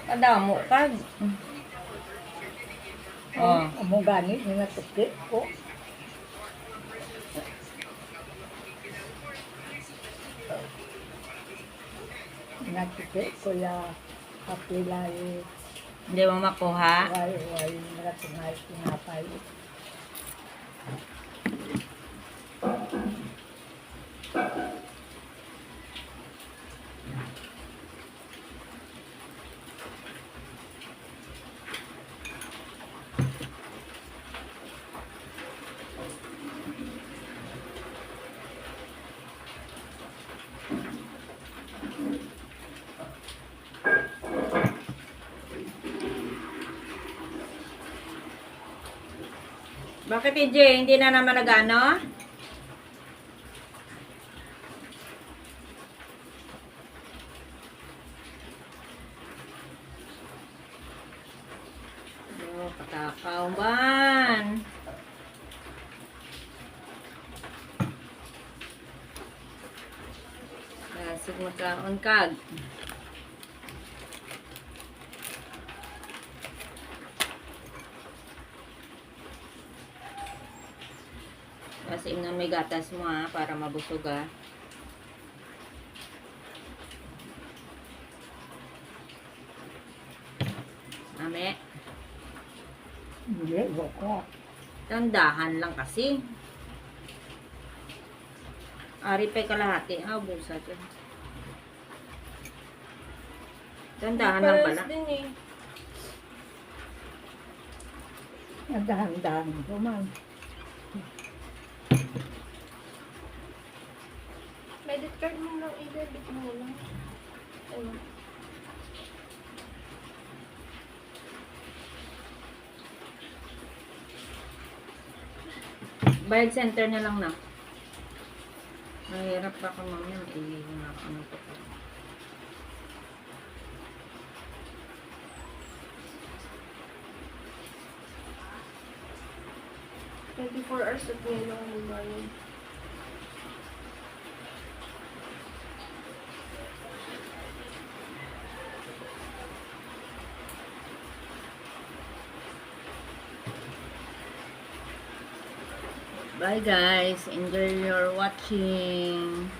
Kadamo kag. Oh. Amo gani nga tukti ko. Natukti ko ya kapilay Hindi mo makuha. way naratungay tinapay. Bakit PJ? Hindi na naman nag-ano? Oh, patakaw man. Sige magkaon kag. Kasi nga may gatas mo ha, para mabusog ha. Ame. Hindi, ko. Tandahan lang kasi. Ari pa'y kalahati. Busa dyan. Tandahan lang pala. Nagdahan-dahan ko man. Credit card mo lang, i-debit mo lang. Ano? Bayad center na lang na. Mahirap pa ka mamaya. Ano to pa. 24 hours at ngayon lang ang bayad. Bye guys. Enjoy your watching.